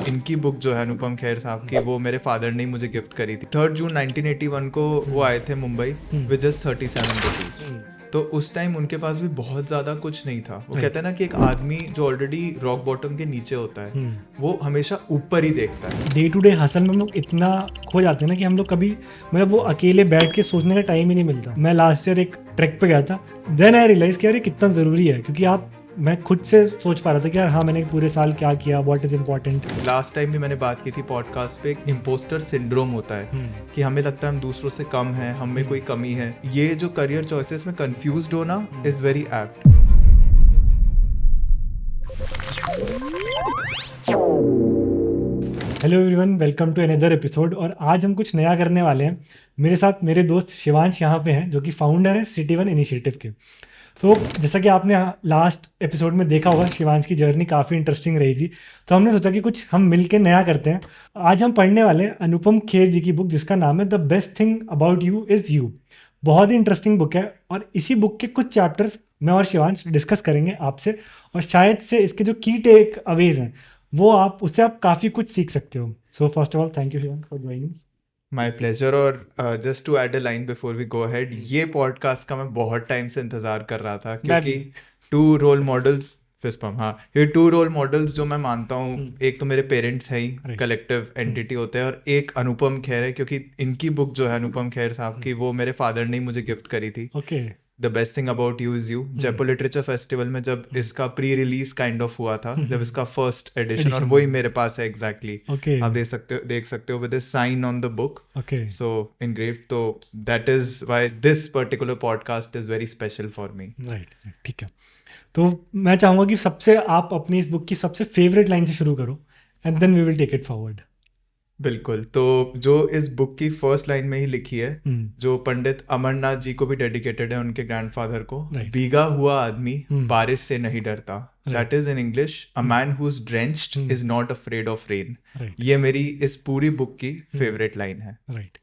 इनकी बुक जो है अनुपम खेर साहब की, वो मेरे फादर ने ही मुझे गिफ्ट करी थी। 3 जून 1981 को वो आए थे मुंबई विद जस्ट 37 रुपीज। तो उस टाइम उनके पास भी बहुत ज़्यादा कुछ नहीं था। वो कहते हैं ना कि एक आदमी जो ऑलरेडी रॉक बॉटम के नीचे होता है वो हमेशा ऊपर ही देखता है। डे टू डे हसल में हम लोग इतना खो जाते हैं ना कि हम लोग कभी मतलब वो अकेले बैठ के सोचने का टाइम ही नहीं मिलता। मैं लास्ट ईयर एक ट्रैक पे गया था, देन आई रियलाइज कि यार ये कितना ज़रूरी है, क्योंकि मैं खुद से सोच पा रहा था कि यार हाँ मैंने पूरे साल क्या किया, what is important. Last time भी मैंने बात की थी पॉडकास्ट पे, एक इम्पोस्टर सिंड्रोम होता है कि हमें लगता है हम दूसरों से कम हैं, हम में कोई कमी है। ये जो करियर चॉइसेस में कंफ्यूज्ड होना is very apt. Hello everyone, welcome to another episode. और आज हम कुछ नया करने वाले हैं। मेरे साथ मेरे दोस्त शिवांश यहाँ पे हैं, जो कि फाउंडर है सिटी वन इनिशिएटिव के। तो जैसा कि आपने लास्ट एपिसोड में देखा होगा, शिवांश की जर्नी काफ़ी इंटरेस्टिंग रही थी। तो हमने सोचा कि कुछ हम मिलके नया करते हैं। आज हम पढ़ने वाले हैं अनुपम खेर जी की बुक, जिसका नाम है the best thing about you is you. बहुत ही इंटरेस्टिंग बुक है और इसी बुक के कुछ चैप्टर्स मैं और शिवांश डिस्कस करेंगे आपसे, और शायद से इसके जो की टेक अवेज हैं वो उससे आप काफ़ी कुछ सीख सकते हो। So first of all thank you Shivansh for joining. My pleasure. और just to add a line before we go ahead, ये पॉडकास्ट का मैं बहुत टाइम से इंतजार कर रहा था, क्योंकि टू रोल मॉडल्स फिस्पम, हाँ, ये टू रोल मॉडल्स जो मैं मानता हूँ, एक तो मेरे पेरेंट्स हैं ही, कलेक्टिव एंटिटी होते हैं, और एक अनुपम खेर है, क्योंकि इनकी बुक जो है अनुपम खेर साहब की, वो मेरे फादर ने ही मुझे गिफ्ट करी थी। The best thing about you is you. Jaipur literature festival में जब इसका प्री रिलीज काइंड ऑफ हुआ था, जब इसका फर्स्ट एडिशन, और वही मेरे पास है एग्जैक्टली। आप देख सकते हो with this sign on the book, so engraved. तो that is why this particular podcast is very special for me. Right, ठीक है। तो मैं चाहूँगा कि सबसे आप अपनी इस बुक की सबसे फेवरेट लाइन से शुरू करो, and then we will take it forward. बिल्कुल। तो जो इस बुक की फर्स्ट लाइन में ही लिखी है, जो पंडित अमरनाथ जी को भी डेडिकेटेड है, उनके ग्रैंडफादर को, भीगा हुआ आदमी बारिश से नहीं डरता। That is in English, a man who is drenched is not afraid of rain. ये मेरी इस पूरी बुक की फेवरेट लाइन है। राइट,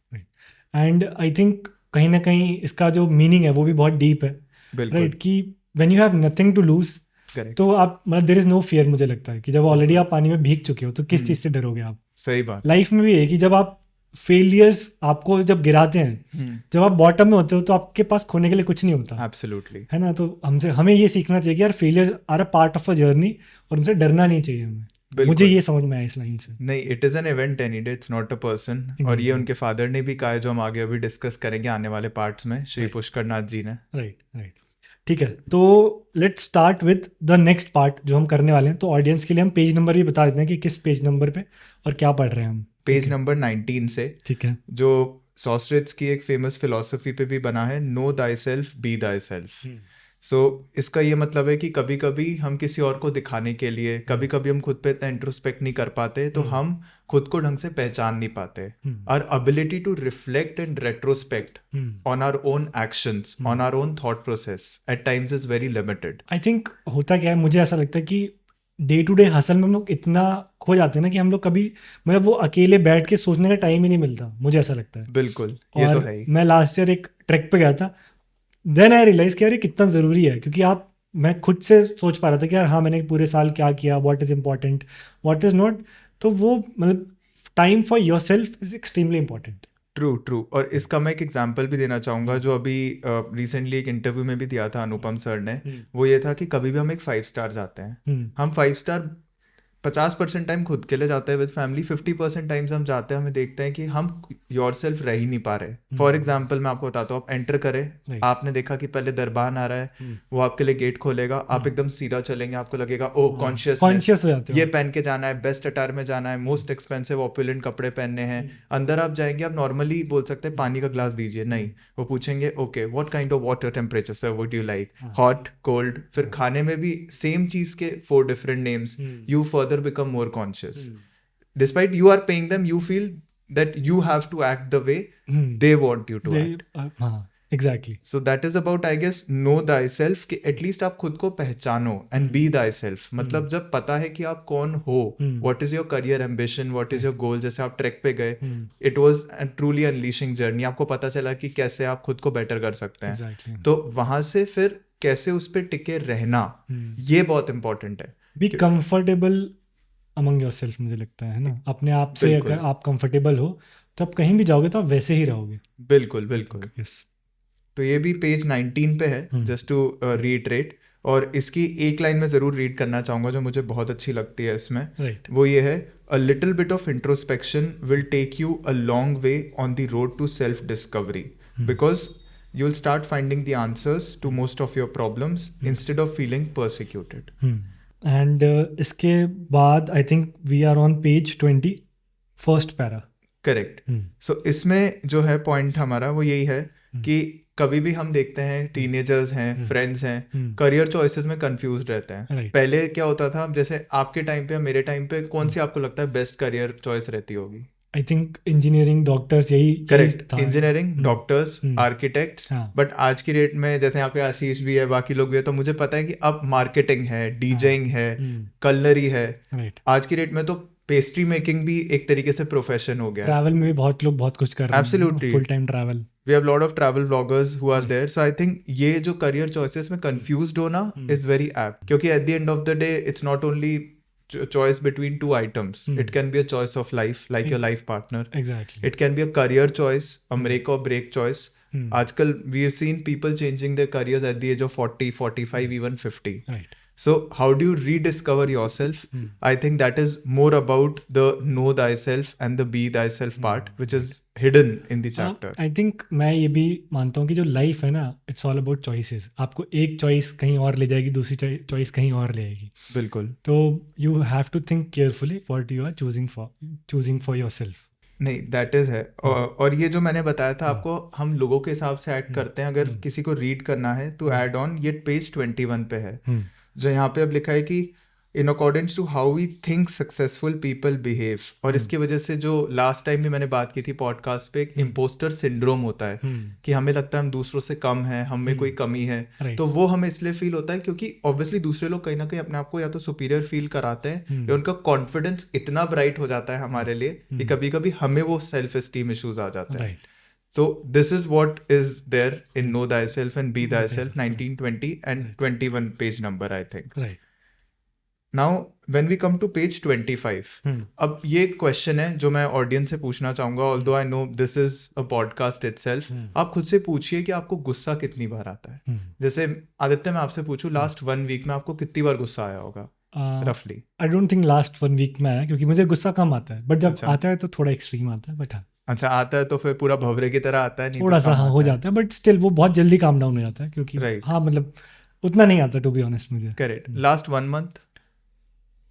एंड आई थिंक कहीं ना कहीं इसका जो मीनिंग है वो भी बहुत डीप है। राइट, कि when you have nothing to lose, तो आप मतलब देयर इज नो फियर। मुझे लगता है कि जब ऑलरेडी आप पानी में भीग चुके हो तो किस चीज़ से डरोगे आप। सही बात। लाइफ में भी है कि जब आप फेलियर्स आपको जब गिराते हैं, जब आप बॉटम में होते हो, तो आपके पास खोने के लिए कुछ नहीं होता। एब्सोल्युटली, है ना। तो हमें ये सीखना चाहिए कि यार failure are a part of a journey, और उनसे डरना नहीं चाहिए हमें। मुझे ये समझ में आया इस लाइन से। नहीं, it is an event any day, it's not a person. और ये उनके फादर ने भी कहा है, जो हम आगे अभी डिस्कस करेंगे आने वाले पार्ट्स में, श्री पुष्कर नाथ जी ने। राइट, ठीक है। तो let's start with the next part जो हम करने वाले हैं। तो ऑडियंस के लिए हम पेज नंबर भी बता देते हैं कि किस पेज नंबर पे और क्या पढ़ रहे हैं हम। पेज नंबर 19 से, ठीक है, जो सॉस्ट्रेट्स की एक फेमस फिलॉसफी पे भी बना है, know thyself be thyself. So इसका ये मतलब है कि कभी कभी हम किसी और को दिखाने के लिए, कभी कभी हम खुद पे इतना इंट्रोस्पेक्ट नहीं कर पाते, तो हम खुद को ढंग से पहचान नहीं पाते। Our ability to reflect and retrospect on our own actions, on our own thought process at times is very limited. I think होता क्या है, मुझे ऐसा लगता है कि डे टू डे हसल में हम लोग इतना खो जाते हैं ना कि हम लोग कभी मतलब वो अकेले बैठ के सोचने का टाइम ही नहीं मिलता। मुझे ऐसा लगता है। बिल्कुल, ये तो है ही। मैं लास्ट ईयर एक ट्रैक पे गया था, देन आई रियलाइज कि यार ये कितना ज़रूरी है, क्योंकि मैं खुद से सोच पा रहा था कि यार हाँ मैंने पूरे साल क्या किया, what is important, what is not. तो वो मतलब time for your self is extremely important. True. और इसका मैं एक एग्जांपल भी देना चाहूँगा, जो अभी रिसेंटली एक इंटरव्यू में भी दिया था अनुपम सर ने। वो ये था कि कभी भी हम एक 5 स्टार जाते हैं, हम 5 स्टार 50% टाइम खुद के लिए जाते हैं विद फैमिली, 50% टाइम्स हम जाते हैं, हमें देखते हैं कि हम योर सेल्फ रह ही नहीं पा रहे। फॉर एग्जाम्पल मैं आपको बताता हूँ, आप एंटर करें, आपने देखा कि पहले दरबान आ रहा है, वो आपके लिए गेट खोलेगा, आप एकदम सीधा चलेंगे, आपको लगेगा ओ कॉन्शियस, ये पहन के जाना है, बेस्ट अटायर में जाना है, मोस्ट एक्सपेंसिव ऑपुलेंट कपड़े पहनने हैं। अंदर आप जाएंगे, आप नॉर्मली बोल सकते हैं पानी का ग्लास दीजिए, नहीं, वो पूछेंगे okay what kind of water temperature sir would you like, hot, cold. फिर खाने में भी सेम चीज के 4 different names. You further become more conscious. Despite you are paying them, you feel that you have to act the way they want you to act. Exactly. So that is about, I guess, know thyself, कि at least आप खुद को पहचानो and be thyself. मतलब जब पता है कि आप कौन हो, what is your career ambition, what is your goal, जैसे आप ट्रैक पे गए, it was a truly unleashing journey. आपको पता चला कि कैसे आप खुद को बेटर कर सकते हैं। Exactly. तो वहां से फिर कैसे उस पर टिके रहना, ये बहुत इंपॉर्टेंट है। Be comfortable अमंग योरसेल्फ, मुझे लगता है ना, अपने आप से बिल्कुल अगर आप कंफर्टेबल हो तो आप कहीं भी जाओगे तो आप वैसे ही रहोगे। बिल्कुल बिल्कुल। यस। तो ये भी पेज 19 पे है, जस्ट टू रीट्रेट। और इसकी एक लाइन में ज़रूर रीड करना चाहूँगा जो मुझे बहुत अच्छी लगती है इसमें। राइट। वो ये है, a little bit of introspection will take you a long way on the road to self discovery, because you will start finding the answers to most of your problems instead of feeling persecuted. And इसके बाद I think we are on page 20, first para. Correct. So इसमें जो है point हमारा वो यही है कि कभी भी हम देखते हैं टीनेजर्स हैं, फ्रेंड्स हैं, करियर चॉइसेस में कंफ्यूज रहते हैं। Right. पहले क्या होता था, जैसे आपके टाइम पे या मेरे टाइम पे, कौन सी आपको लगता है बेस्ट करियर चॉइस रहती होगी? आई थिंक इंजीनियरिंग, डॉक्टर्स, यही करेक्ट, था। Engineering, doctors, architects. हाँ। बट आज की डेट में जैसे यहाँ पे आशीष भी है, बाकी लोग भी है, तो मुझे पता है कि अब मार्केटिंग है, डीजेइंग है, कलनरी है। राइट। आज की डेट में तो पेस्ट्री मेकिंग भी एक तरीके से प्रोफेशन हो गया है। ट्रैवल में भी बहुत लोग बहुत कुछ कर रहे हैं। Absolutely. Full time travel. We have lot of travel vloggers who are there. So I think ये जो career choices में confused होना is very apt, क्योंकि at the end of the day it's not only choice between two items. It can be a choice of life, like your life partner. Exactly. It can be a career choice, a make or break choice. आजकल we have seen people changing their careers at the age of 40, 45, even 50. Right. So how do you rediscover yourself? I think that is more about the know thyself and the be thyself part, which is hidden in the chapter. I think मैं ये भी मानता हूँ कि जो life है ना, it's all about choices. आपको एक चॉइस कहीं और ले जाएगी, दूसरी चॉइस कहीं और ले आएगी। बिल्कुल। तो you have to think carefully what you are choosing for yourself. नहीं, दैट इज है। और ये जो मैंने बताया था आपको, हम लोगों के हिसाब से ऐड करते हैं। अगर किसी को रीड करना है तो ऐड ऑन, ये पेज 21 पे है, जो यहाँ पे अब लिखा है कि in accordance to how we think successful people behave. और इसकी वजह से जो लास्ट टाइम भी मैंने बात की थी पॉडकास्ट पे, एक इम्पोस्टर सिंड्रोम होता है कि हमें लगता है हम दूसरों से कम है, हम में कोई कमी है। तो वो हमें इसलिए फील होता है क्योंकि ऑब्वियसली दूसरे लोग कहीं ना कहीं अपने आप को या तो सुपीरियर फील कराते हैं, या उनका कॉन्फिडेंस इतना ब्राइट हो जाता है हमारे लिए कि कभी कभी हमें वो सेल्फ एस्टीम इश्यूज आ जाते हैं। So this is what is there in Know Thyself and Be Thyself, 19, 20 and 21 page number, I think. Right. Now when we come to page 25, अब ये क्वेश्चन है जो मैं ऑडियंस से पूछना चाहूंगा, although I know this is a podcast itself. आप खुद से पूछिए कि आपको गुस्सा कितनी बार आता है। जैसे आदित्य, मैं आपसे पूछूं, लास्ट 1 वीक में आपको कितनी बार गुस्सा आया होगा रफली? I don't think last 1 week में आया, क्योंकि मुझे गुस्सा कम आता है, बट जब आता है तो थोड़ा एक्सट्रीम आता है। बट हाँ, अच्छा, आता है तो फिर पूरा भंवरे की तरह आता है? नहीं, थोड़ा सा हाँ हो जाता है, बट स्टिल वो बहुत जल्दी काम डाउन हो जाता है, क्योंकि हाँ मतलब उतना नहीं आता टू बी ऑनेस्ट मुझे। Correct. Last 1 month?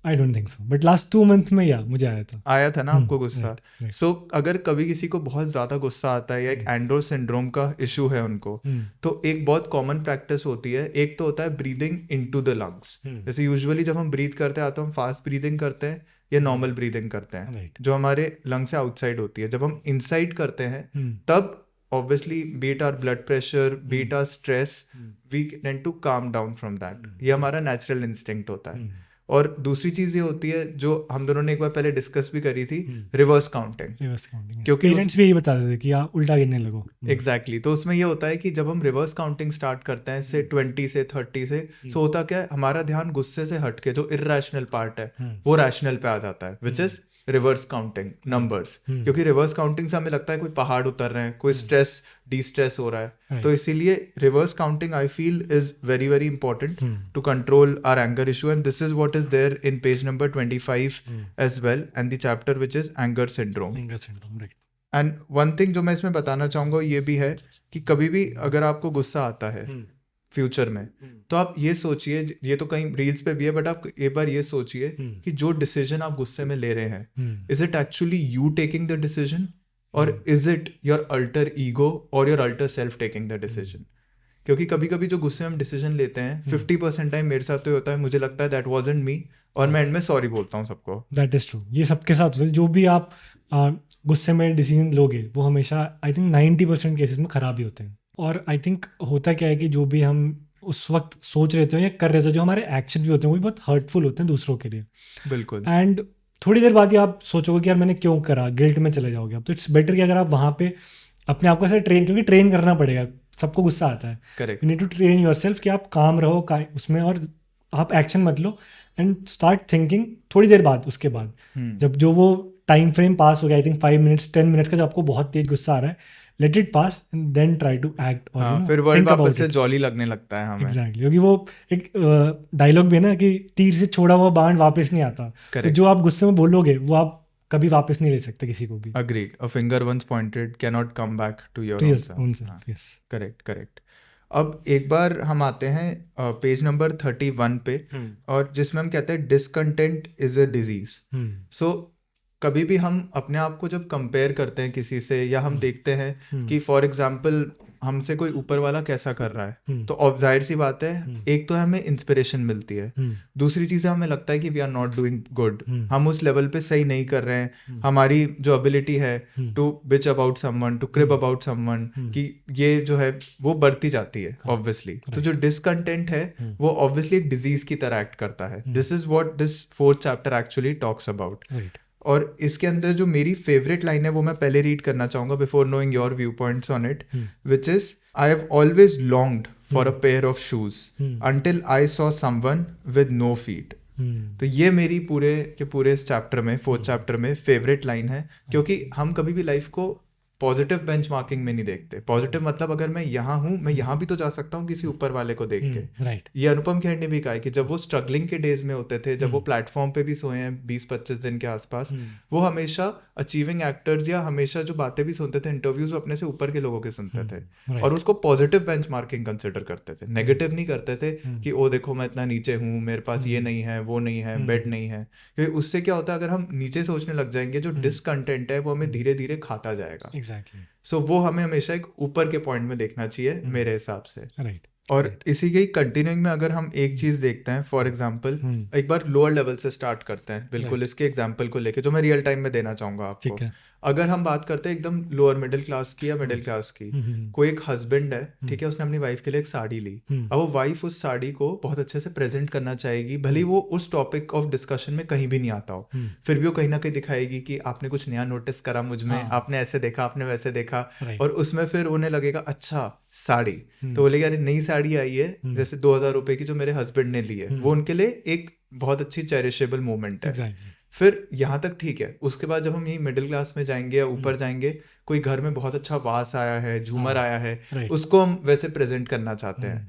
I don't think so, but last 2 month में मुझे आया था ना आपको गुस्सा। सो अगर कभी किसी को बहुत ज्यादा गुस्सा आता है या एक एंडोर सिंड्रोम का इशू है उनको, तो एक बहुत कॉमन प्रैक्टिस होती है। एक तो होता है ब्रीदिंग इनटू द लंग्स। जैसे यूजुअली जब हम ब्रीथ करते हैं तो हम फास्ट ब्रीदिंग करते हैं या नॉर्मल ब्रीदिंग करते हैं, जो हमारे लंग से आउटसाइड होती है। जब हम इनसाइड करते हैं तब obviously beat our blood pressure, beat our stress, we tend to calm down from that. ये हमारा नेचुरल इंस्टिंक्ट होता है। और दूसरी चीज ये होती है जो हम दोनों ने एक बार पहले डिस्कस भी करी थी, रिवर्स काउंटिंग। क्योंकि पेरेंट्स भी यही बताते थे कि आप उल्टा गिनने लगो। एग्जैक्टली। तो उसमें ये होता है कि जब हम रिवर्स काउंटिंग स्टार्ट करते हैं से 20 से 30 से, सो होता क्या है, हमारा ध्यान गुस्से से हट के जो इर्रेशनल पार्ट है वो रैशनल पे आ जाता है, which is reverse counting numbers. क्योंकि रिवर्स काउंटिंग से हमें लगता है कोई पहाड़ उतर रहे हैं, कोई स्ट्रेस डी स्ट्रेस हो रहा है। तो इसीलिए reverse counting I feel is very very important to control our anger issue, and this is what is there in page number 25 as well, and the chapter which is anger syndrome. And one thing जो मैं इसमें बताना चाहूंगा ये भी है कि कभी भी अगर आपको गुस्सा आता है फ्यूचर में, तो आप ये सोचिए, ये तो कहीं रील्स पे भी है, बट आप एक बार ये सोचिए कि जो डिसीजन आप गुस्से में ले रहे हैं, is it actually you taking the decision, और is it your alter ego और your alter self taking the decision? क्योंकि कभी कभी जो गुस्से में हम डिसीजन लेते हैं, 50% टाइम मेरे साथ तो होता है, मुझे लगता है दैट वाजंट मी, और मैं एंड में सॉरी बोलता हूँ सबको। दैट इज ट्रू, ये सबके साथ होता है। जो भी आप गुस्से में डिसीजन लोगे वो हमेशा आई थिंक 90% केसेस में खराब ही होते हैं। और आई थिंक होता क्या है कि जो भी हम उस वक्त सोच रहे थे या कर रहे थे, जो हमारे एक्शन भी होते हैं वो भी बहुत हर्टफुल होते हैं दूसरों के लिए। बिल्कुल। एंड थोड़ी देर बाद ही आप सोचोगे कि यार मैंने क्यों करा, गिल्ट में चले जाओगे आप। तो इट्स बेटर कि अगर आप वहाँ पे अपने आप को ऐसे क्योंकि ट्रेन करना पड़ेगा, सबको गुस्सा आता है। Correct. You need to train yourself कि आप काम रहो उसमें और आप एक्शन मत लो, एंड स्टार्ट थिंकिंग थोड़ी देर बाद, उसके बाद जब जो वो टाइम फ्रेम पास हो गया, आई थिंक 5 मिनट्स 10 मिनट्स का, जब आपको बहुत तेज गुस्सा आ रहा है, let it pass and then try to act और हाँ, फिर वर्ल्ड वापस से जॉली लगने लगता है हमें। एग्जैक्टली, क्योंकि वो एक डायलॉग भी है ना कि तीर से छोड़ा हुआ बाण वापस नहीं आता। तो जो आप गुस्से में बोलोगे वो आप कभी वापस नहीं ले सकते किसी को भी। Agreed, a finger once pointed can not come back to your own self. Yes, correct. अब एक बार हम आते हैं पेज नंबर 31 पे, और जिसमें हम कहते हैं डिसकंटेंट इज अ डिजीज। सो कभी भी हम अपने आप को जब कंपेयर करते हैं किसी से, या हम देखते हैं कि फॉर एग्जांपल हमसे कोई ऊपर वाला कैसा कर रहा है, तो जाहिर सी बात है एक तो हमें इंस्पिरेशन मिलती है, दूसरी चीज़ हमें लगता है कि we are not doing good, हम उस लेवल पे सही नहीं कर रहे हैं, हमारी जो एबिलिटी है to bitch about someone, to crib about someone, कि ये जो है वो बढ़ती जाती है ऑब्वियसली। तो जो डिसकंटेंट है वो ऑब्वियसली एक डिजीज की तरह एक्ट करता है। This is what this 4th chapter actually talks about. और इसके अंदर जो मेरी फेवरेट लाइन है वो मैं पहले रीड करना चाहूंगा before knowing your view points on it, which is I have always longed for a pair of shoes until I saw someone with no feet. तो ये मेरी पूरे के पूरे इस चैप्टर में 4th चैप्टर में फेवरेट लाइन है, क्योंकि हम कभी भी लाइफ को पॉजिटिव बेंचमार्किंग में नहीं देखते। पॉजिटिव मतलब अगर मैं यहाँ हूँ, मैं यहाँ भी तो जा सकता हूँ किसी ऊपर वाले को देख के। राइट। ये अनुपम खेर ने भी कहा है कि जब वो स्ट्रगलिंग के डेज में होते थे, जब वो प्लेटफॉर्म पे भी सोए हैं 20-25 दिन के आसपास, वो हमेशा अचीविंग एक्टर्स या हमेशा जो बातें भी सुनते थे इंटरव्यूज, वो अपने से ऊपर के लोगों के सुनते थे और उसको पॉजिटिव बेंचमार्किंग कंसिडर करते थे, नेगेटिव नहीं करते थे कि ओ देखो मैं इतना नीचे हूँ, मेरे पास ये नहीं है, वो नहीं है, बेड नहीं है। क्योंकि उससे क्या होता है, अगर हम नीचे सोचने लग जाएंगे, जो डिसकंटेंट है वो हमें धीरे धीरे खाता जाएगा। एग्जैक्टली। सो वो हमें हमेशा एक ऊपर के पॉइंट में देखना चाहिए मेरे हिसाब से। राइट। और इसी के कंटिन्यूइंग में अगर हम एक चीज देखते हैं, फॉर एग्जांपल एक बार लोअर लेवल से स्टार्ट करते हैं, बिल्कुल इसके एग्जांपल को लेके जो मैं रियल टाइम में देना चाहूंगा आपको। अगर हम बात करते हैं एकदम लोअर मिडिल क्लास की या मिडिल क्लास की, कोई एक हस्बैंड है, ठीक है, उसने अपनी वाइफ के लिए एक साड़ी ली। अब वो वाइफ उस साड़ी को बहुत अच्छे से प्रेजेंट करना चाहेगी, भले ही वो उस टॉपिक ऑफ डिस्कशन में कहीं भी नहीं आता हो, फिर भी वो कहीं ना कहीं दिखाएगी कि आपने कुछ नया नोटिस करा मुझ में, आपने ऐसे देखा, आपने वैसे देखा, और उसमें फिर उन्हें लगेगा अच्छा साड़ी, तो बोलेगा अरे नई साड़ी आई है, जैसे 2000 रुपए की जो मेरे हस्बैंड ने ली है, वो उनके लिए एक बहुत अच्छी चेरिशेबल मोमेंट है। फिर यहाँ तक ठीक है। उसके बाद जब हम यही मिडिल क्लास में जाएंगे या ऊपर जाएंगे, कोई घर में बहुत अच्छा वास आया है, झूमर आया है, उसको हम वैसे प्रेजेंट करना चाहते हैं।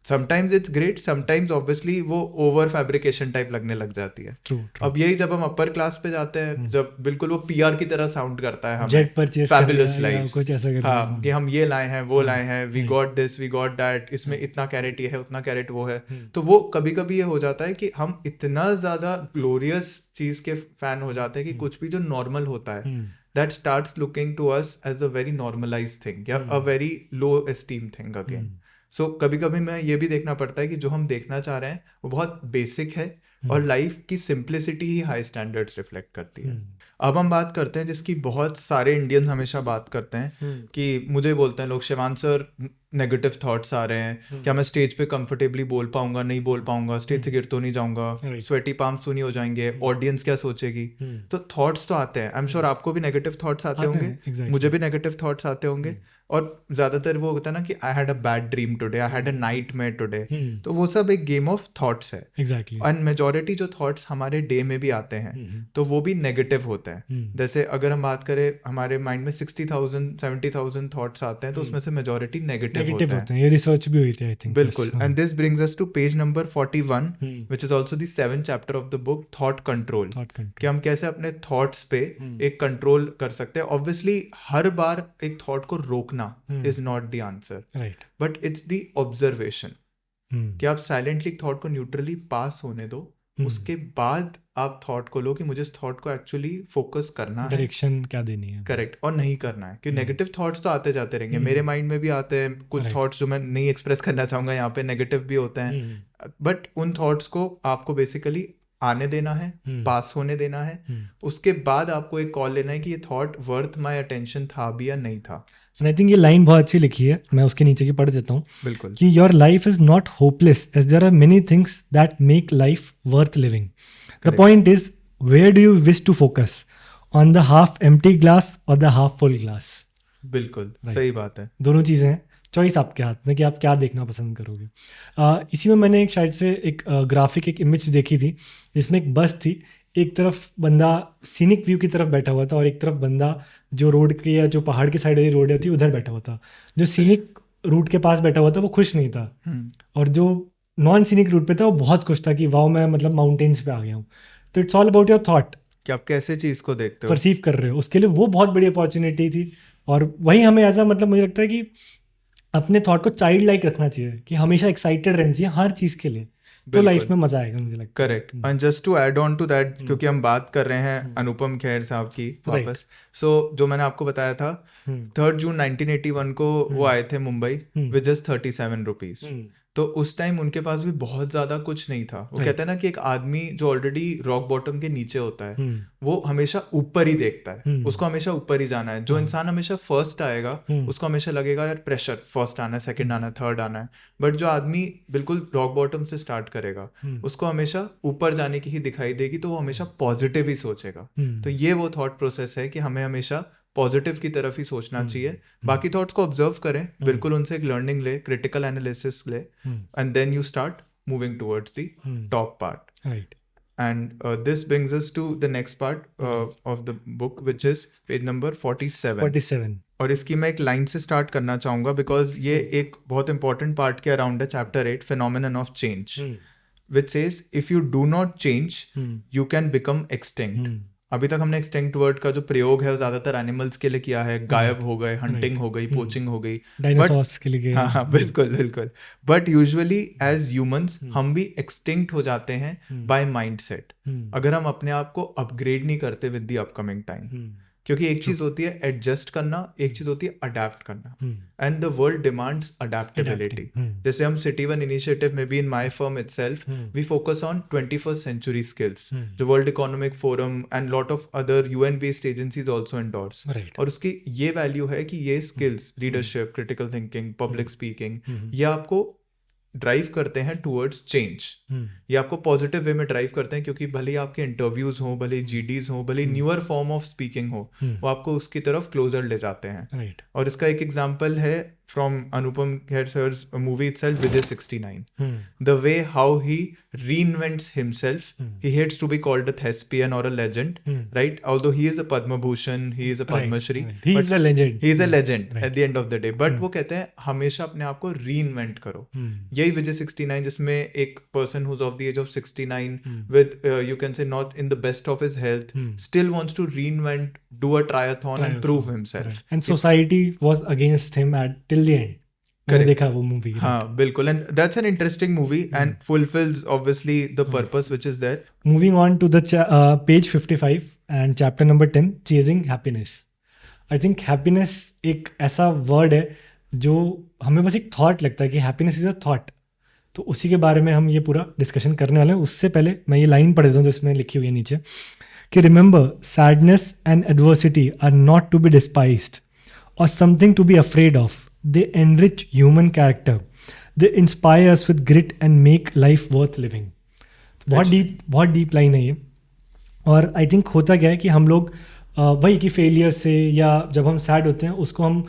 Sometimes it's great, sometimes obviously वो ओवर फैब्रिकेशन टाइप लगने लग जाती है। अब यही जब हम अपर क्लास पे जाते हैं, जब बिल्कुल वो पीआर की तरह साउंड करता है, हमें फैबुलस लाइफ, हाँ, कि हम ये लाए हैं, वो लाए हैं, we got this, we got that, इसमें इतना कैरेट ये है, उतना कैरेट वो है। तो वो कभी कभी ये हो जाता है कि हम इतना ज्यादा ग्लोरियस चीज के फैन हो जाते हैं कि कुछ भी जो नॉर्मल होता है, that starts looking to us as a very normalised thing या a very low esteem thing again. So कभी कभी मैं ये भी देखना पड़ता है कि जो हम देखना चाह रहे हैं वो बहुत बेसिक है, और लाइफ की सिंप्लिसिटी ही हाई स्टैंडर्ड्स रिफ्लेक्ट करती है। अब हम बात करते हैं जिसकी बहुत सारे इंडियंस हमेशा बात करते हैं कि मुझे बोलते हैं लोग, शिवान सर नेगेटिव थॉट्स आ रहे हैं, क्या मैं स्टेज पे कंफर्टेबली बोल पाऊंगा, नहीं बोल पाऊंगा, स्टेज से गिर तो नहीं जाऊंगा, स्वेटी पाम्स तो नहीं हो जाएंगे, ऑडियंस क्या सोचेगी। तो थॉट्स तो आते हैं, आई एम श्योर आपको भी नेगेटिव थॉट्स आते होंगे, मुझे भी नेगेटिव थॉट्स आते होंगे, और ज्यादातर वो होता है ना कि I had a bad dream today, I had a nightmare today, तो वो सब एक गेम ऑफ थॉट्स है। एग्जैक्टली। एंड मेजॉरिटी जो थॉट्स हमारे डे में भी आते हैं तो वो भी नेगेटिव होते हैं। जैसे अगर हम बात करें, हमारे माइंड में 60,000-70,000 थॉट्स आते हैं, तो उसमें से मेजॉरिटी नेगेटिव होते हैं। ये रिसर्च भी हुई थी आई थिंक। बिल्कुल। And this brings us to page number 41 which is also the 7th chapter of the book, thought control, कि हम कैसे अपने थॉट्स पे एक कंट्रोल कर सकते हैं। ऑब्वियसली हर बार एक थॉट को रोकना is not the answer, right, but it's the observation, कि आप साइलेंटली थॉट को न्यूट्रली पास होने दो, उसके बाद आप थॉट को लो कि मुझे इस थॉट को एक्चुअली फोकस करना है, डायरेक्शन क्या देनी है, करेक्ट, और नहीं करना है। क्योंकि नेगेटिव थॉट्स तो आते जाते रहेंगे, मेरे माइंड में भी आते हैं कुछ थॉट्स जो मैं नहीं एक्सप्रेस करना चाहूंगा यहाँ पे, नेगेटिव भी होते हैं, बट उन थॉट्स को आपको बेसिकली आने देना है, पास होने देना है, उसके बाद आपको एक कॉल लेना है कि ये थॉट वर्थ माई अटेंशन था भी या नहीं था। एंड आई थिंक ये लाइन बहुत अच्छी लिखी है, मैं उसके नीचे की पढ़ देता हूँ। बिल्कुल, कि your life is not hopeless as there are many things that make life worth living. The point is where do you wish to focus, on the half empty glass और द हाफ फुल ग्लास। बिल्कुल सही बात है, दोनों चीजें हैं। Choice आपके हाथ में कि आप क्या देखना पसंद करोगे। इसी में मैंने एक शायद से एक ग्राफिक एक इमेज देखी थी जिसमें एक बस थी, एक तरफ बंदा सीनिक व्यू की तरफ बैठा हुआ था और एक तरफ बंदा जो रोड के या जो पहाड़ की साइड वाली रोड होती है उधर बैठा हुआ था। जो सीनिक रूट के पास बैठा हुआ था वो खुश नहीं था और जो नॉन सीनिक रूट पे था वो बहुत खुश था कि वाओ मैं मतलब माउंटेन्स पे आ गया हूँ। तो it's all about your thought कि आप कैसे चीज़ को देखते हो, परसीव कर रहे हो। उसके लिए वो बहुत बड़ी अपॉर्चुनिटी थी और वही हमें ऐसा मतलब मुझे लगता है कि अपने थॉट को चाइल्ड लाइक रखना चाहिए कि हमेशा एक्साइटेड रहना चाहिए हर चीज़ के लिए, तो लाइफ में मजा आएगा मुझे लगता है। Correct. And just to add on to that, क्योंकि हम बात कर रहे हैं अनुपम खेर साहब की वापस, सो जो मैंने आपको बताया था 3 जून 1981 को वो आए थे मुंबई विद जस्ट 37 रुपीज। तो उस टाइम उनके पास भी बहुत ज्यादा कुछ नहीं था। वो कहते हैं ना कि एक आदमी जो ऑलरेडी रॉक बॉटम के नीचे होता है वो हमेशा ऊपर ही देखता है, उसको हमेशा ऊपर ही जाना है। जो इंसान हमेशा फर्स्ट आएगा उसको हमेशा लगेगा यार प्रेशर, फर्स्ट आना है, सेकंड आना है, थर्ड आना है। बट जो आदमी बिल्कुल रॉक बॉटम से स्टार्ट करेगा उसको हमेशा ऊपर जाने की ही दिखाई देगी, तो वो हमेशा पॉजिटिव ही सोचेगा। तो ये वो थॉट प्रोसेस है कि हमें हमेशा पॉजिटिव की तरफ ही सोचना चाहिए। बाकी थॉट्स को ऑब्जर्व करें, बिल्कुल उनसे एक लर्निंग ले, क्रिटिकल एनालिसिस ले, and then you start moving towards the top part. Right. And this brings us to the next part of the book, which is page number 47. और इसकी मैं एक लाइन से स्टार्ट करना चाहूँगा बिकॉज ये एक बहुत इंपॉर्टेंट पार्ट के अराउंड है, chapter 8 phenomenon of change, which says if you do not change you can become extinct. अभी तक हमने एक्सटिंक्ट वर्ड का जो प्रयोग है वो ज्यादातर एनिमल्स के लिए किया है, गायब हो गए, हंटिंग हो गई, पोचिंग हो गई, डायनासोर्स के लिए। हाँ बिल्कुल बिल्कुल। बट यूजुअली एज ह्यूमंस हम भी एक्सटिंक्ट हो जाते हैं बाय माइंडसेट, अगर हम अपने आप को अपग्रेड नहीं करते विद द अपकमिंग टाइम। क्योंकि एक चीज होती है एडजस्ट करना, एक चीज होती है अडेप्ट करना, and the world demands adaptability. जैसे हम सिटी वन इनिशिएटिव में भी in my firm itself we focus on 21st century skills, जो world economic forum and lot of other UN based agencies also endorse. और उसकी ये value है कि ये skills, leadership, critical thinking, public speaking, ये आपको ड्राइव करते हैं टूवर्ड्स चेंज। ये आपको पॉजिटिव वे में ड्राइव करते हैं, क्योंकि भले आपके इंटरव्यूज हो, भले GDs हो, भले न्यूअर फॉर्म ऑफ स्पीकिंग हो, वो आपको उसकी तरफ क्लोजर ले जाते हैं। और इसका एक एग्जांपल है from Anupam Kher sir's movie itself, Vijay 69. The way how he reinvents himself. He hates to be called a thespian or a legend, right? Although he is a Padma Bhushan, he is a Padma Shri. He is a legend. He is a legend at the end of the day. But वो कहते हैं हमेशा अपने आप को reinvent करो। यही Vijay 69 जिसमें एक person who's of the age of 69 with you can say not in the best of his health still wants to reinvent, do a triathlon and prove himself. And society was against him at till the end. मैंने देखा वो movie. हाँ बिल्कुल, and that's an interesting movie and fulfills obviously the purpose which is there. Moving on to the page 55 and chapter number 10, chasing happiness. I think happiness एक ऐसा word है जो हमें बस एक थॉट लगता है कि happiness is a thought, तो उसी के बारे में हम ये पूरा डिस्कशन करने वाले हैं। उससे पहले मैं ये लाइन पढ़ देता हूँ जो इसमें लिखी हुई है नीचे कि remember sadness and adversity are not to be despised or something to be afraid of. They enrich human character. They inspire us with grit and make life worth living. बहुत डीप लाइन है ये। और आई think होता क्या है कि हम लोग वही कि फेलियर से या जब हम सैड होते हैं उसको हम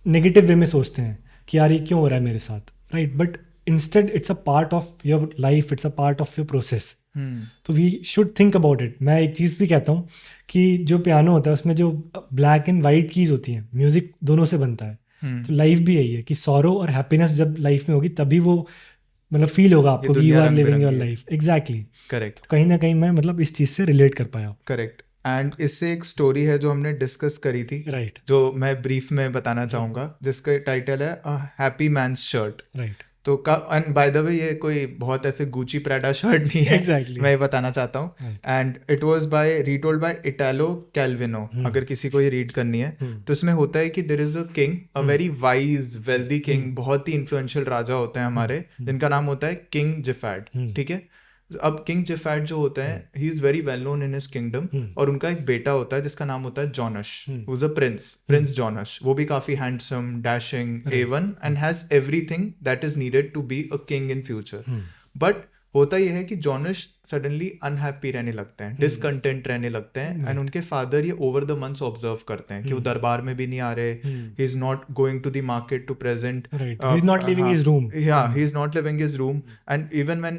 नेगेटिव वे में सोचते हैं कि यार ये क्यों हो रहा है मेरे साथ, right? But instead it's a part of your life, it's a part of your process. तो we should think about it. मैं एक चीज़ भी कहता हूँ कि जो पियानो होता है उसमें जो ब्लैक एंड वाइट कीज होती हैं, म्यूजिक दोनों से बनता है। तो लाइफ भी यही है कि सॉरो और हैप्पीनेस जब लाइफ में होगी तभी वो मतलब फील होगा आपको कि you are living your life. Exactly, correct. कहीं ना कहीं मैं मतलब इस चीज़ से रिलेट कर पाया। करेक्ट। एंड इससे एक स्टोरी है जो हमने डिस्कस करी थी, राइट, जो मैं ब्रीफ में बताना चाहूँगा, जिसका टाइटल है हैप्पी मैन्स शर्ट। राइट। तो एंड बाय द वे ये कोई बहुत ऐसे गुची प्राडा शर्ट नहीं है, exactly. मैं ये बताना चाहता हूँ। And it was by retold by Italo Calvino. अगर किसी को ये रीड करनी है तो इसमें होता है कि there is a king, a very wise wealthy king, बहुत ही इन्फ्लुएंशियल राजा होते हैं हमारे, जिनका नाम होता है किंग जिफैड। ठीक है, अब किंग जिफैड जो होते हैं he is very well known in his kingdom, और उनका एक बेटा होता है जिसका नाम होता है Jonash, who is a prince Jonash. वो भी काफी handsome, dashing, A1 and has everything that is needed to be a king in future. But होता यह है कि जॉनश सडनली अनहैप्पी रहने लगते हैं, डिसकंटेंट रहने लगते हैं, एंड उनके फादर ये ओवर द मंथ्स ऑब्जर्व करते हैं कि वो दरबार में भी नहीं आ रहे, he is not going to the market to present, he is not living his room, he is not living his room, and even when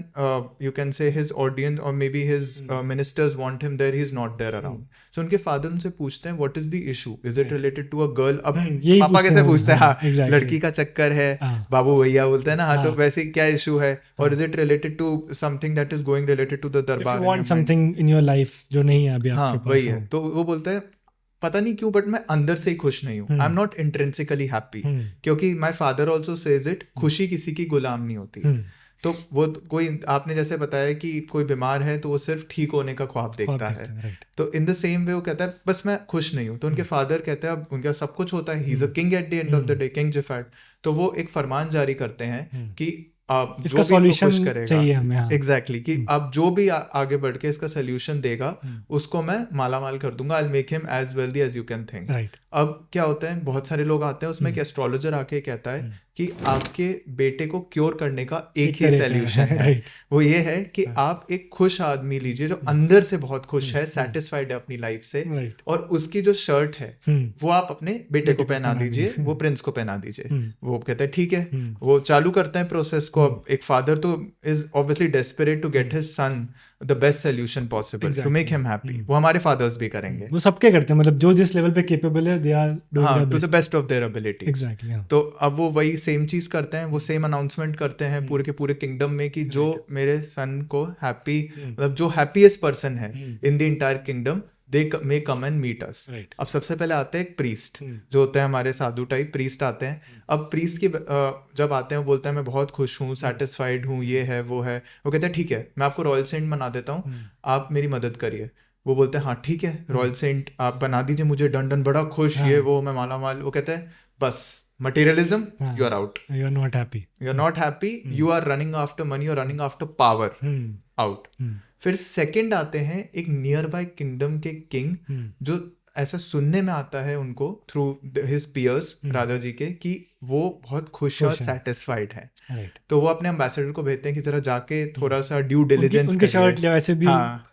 you can say his audience or maybe his ministers want him there, he is not there around. So उनके father उनसे पूछते हैं what is the issue, is it related to a girl? अब पापा कैसे पूछते हैं, हाँ लड़की का चक्कर है, बाबू भैया बोलते हैं ना, हाँ तो वैसे क्या इशू है, और is it related to something that is going related to the दरबार? If you want something in your life जो नहीं है अभी आपके पास, वही है, तो वो बोलता है पता नहीं क्यों बट मैं अंदर से ही खुश नहीं हूँ, I am not intrinsically happy, क्योंकि my father also says it, खुशी किसी की गुलाम नहीं होती। तो वो कोई आपने जैसे बताया कि कोई बीमार है तो वो सिर्फ ठीक होने का ख्वाब देखता है, तो इन द सेम वे वो कहता है बस मैं खुश नहीं हूँ। तो उनके फादर कहते हैं अब उनका सब कुछ होता है, he is a king at the end of the day, king जफाट, तो वो एक फरमान जारी करते हैं कि इसका सॉल्यूशन चाहिए हमें, एग्जैक्टली कि अब जो भी आगे बढ़ के इसका सोल्यूशन देगा उसको मैं माला माल कर दूंगा, I make him as wealthy as you can think. अब क्या होता है, बहुत सारे लोग आते हैं, उसमें एक एस्ट्रोलॉजर आके कहता है कि आपके बेटे को क्योर करने का एक ही सोल्यूशन है, वो ये है कि आप एक खुश आदमी लीजिए जो अंदर से बहुत खुश है, सेटिस्फाइड है अपनी लाइफ से, और उसकी जो शर्ट है वो आप अपने बेटे को पहना दीजिए, वो प्रिंस को पहना दीजिए। वो कहते हैं ठीक है, वो चालू करते हैं प्रोसेस को। अब एक फादर तो is obviously desperate to get his son the best solution possible to make him happy. वो हमारे फादर्स भी करेंगे, वो सबके करते हैं, मतलब जो जिस लेवल पे केपेबल है they are doing their to the best of their abilities. Exactly, तो अब वो वही सेम चीज करते हैं, वो सेम अनाउंसमेंट करते हैं पूरे के पूरे किंगडम में कि जो मेरे सन को हैप्पी, मतलब जो हैप्पीएस्ट पर्सन है in the entire kingdom, they may come and meet us. अब सबसे पहले आते हैं एक प्रीस्ट, जो होते हैं हमारे साधु टाइप प्रीस्ट आते हैं। अब प्रीस्ट की जब आते हैं वो बोलते हैं मैं बहुत खुश हूँ, सेटिस्फाइड हूँ, ये है वो है। वो कहते हैं ठीक है मैं आपको रॉयल सेंट बना देता हूँ, आप मेरी मदद करिए। वो बोलते हैं हाँ ठीक है रॉयल सेंट आप बना दीजिए मुझे, डन बड़ा खुश, ये वो मैं माला माल। वो कहते हैं बस materialism, you are out, you are not happy, you are running after money, you are running after power, out. फिर सेकंड आते हैं एक नियर बाय किंगडम के किंग, जो ऐसा सुनने में आता है उनको थ्रू हिज पियर्स राजा जी के कि वो बहुत खुश और सेटिस्फाइड है। तो वो अपने एम्बेसडर को भेजते हैं कि जरा जाके थोड़ा सा ड्यू डिलिजेंस उनकी शर्ट ले, ऐसे भी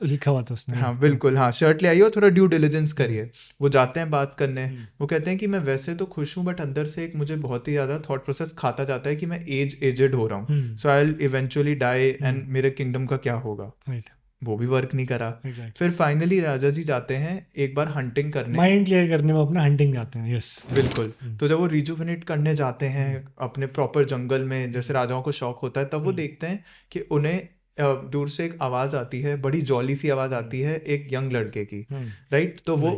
लिखा हुआ था उसमें, हाँ बिल्कुल, हाँ शर्ट ले आइए और थोड़ा ड्यू डिलिजेंस करिए। वो जाते हैं बात करने, वो कहते हैं कि मैं वैसे तो खुश हूँ बट अंदर से एक मुझे बहुत ही ज्यादा थॉट प्रोसेस खाता जाता है कि मैं एजेड हो रहा हूँ, so I will eventually die and मेरे किंगडम का क्या होगा। वो भी वर्क नहीं करा। फिर फाइनली राजा जी जाते हैं एक बार हंटिंग करने, माइंड क्लियर करने में अपना हंटिंग जाते हैं। यस बिल्कुल। तो जब वो रिजुविनेट करने जाते हैं अपने प्रॉपर जंगल में, जैसे राजाओं को शौक होता है, तब वो देखते हैं कि उन्हें दूर से एक आवाज आती है, बड़ी जॉली सी आवाज आती है एक यंग लड़के की, राइट। तो वो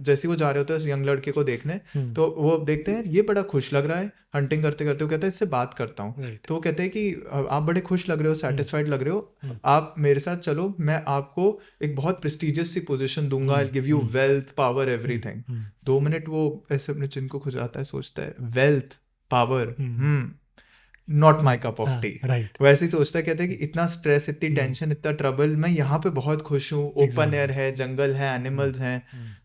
जैसे वो जा रहे होते हैं उस यंग लड़के को देखने, तो वो देखते हैं ये बड़ा खुश लग रहा है हंटिंग करते करते। वो कहते हैं इससे बात करता हूँ। तो वो कहते हैं कि आप बड़े खुश लग रहे हो, सेटिस्फाइड लग रहे हो, आप मेरे साथ चलो, मैं आपको एक बहुत प्रेस्टिजियस सी पोजीशन दूंगा, I will give you wealth, power, everything. 2 minute वो ऐसे अपने चिन को खुजाता है, सोचता है wealth, power, not my cup of T. वैसे ही सोचता है, कहते हैं कि इतना स्ट्रेस, इतनी टेंशन, इतना ट्रबल, मैं यहाँ पे बहुत खुश हूँ, ओपन एयर है, जंगल है, एनिमल्स हैं।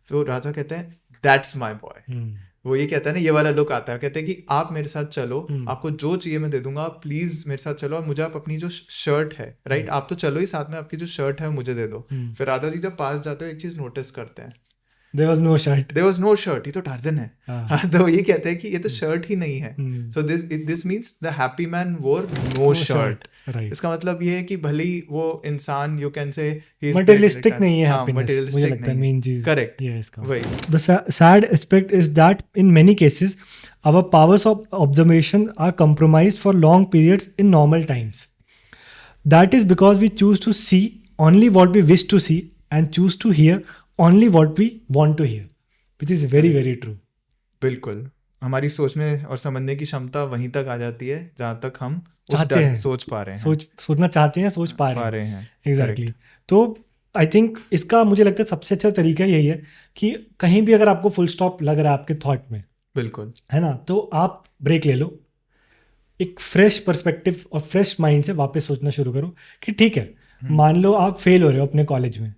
तो राजा कहते हैं दैट्स माई बॉय। वो ये कहता है ना, ये वाला लुक आता है, कहते हैं कि आप मेरे साथ चलो, आपको जो चाहिए मैं दे दूंगा, आप प्लीज मेरे साथ चलो, और मुझे आप अपनी जो शर्ट है, राइट, आप तो चलो ही साथ में, आपकी जो शर्ट है वो मुझे दे दो। फिर राजा जी जब पास जाते हो एक चीज नोटिस करते हैं, There was no shirt. There was no shirt. ये तो टार्जन है। तो ये कहते हैं कि ये तो शर्ट ही नहीं है। So this means the happy man wore no shirt. इसका मतलब ये है कि भले ही वो इंसान, you can say he's materialistic नहीं है happiness, मुझे लगता है main चीज correct ये है इसका। वही। The sad aspect is that in many cases our powers of observation are compromised for long periods in normal times. That is because we choose to see only what we wish to see and choose to hear only what we want to hear, which is very very true. बिल्कुल, हमारी सोचने और समझने की क्षमता वहीं तक आ जाती है जहाँ तक हम चाहते हैं, सोच पा रहे हैं, सोचना चाहते हैं, सोच पा रहे हैं। एग्जैक्टली। तो आई थिंक इसका मुझे लगता है सबसे अच्छा तरीका यही है कि कहीं भी अगर आपको फुल स्टॉप लग रहा है आपके थॉट में, बिल्कुल है ना, तो आप ब्रेक ले लो, एक फ्रेश पर्सपेक्टिव और फ्रेश माइंड से वापस सोचना शुरू करो कि ठीक है, मान लो आप फेल हो रहे हो अपने कॉलेज में,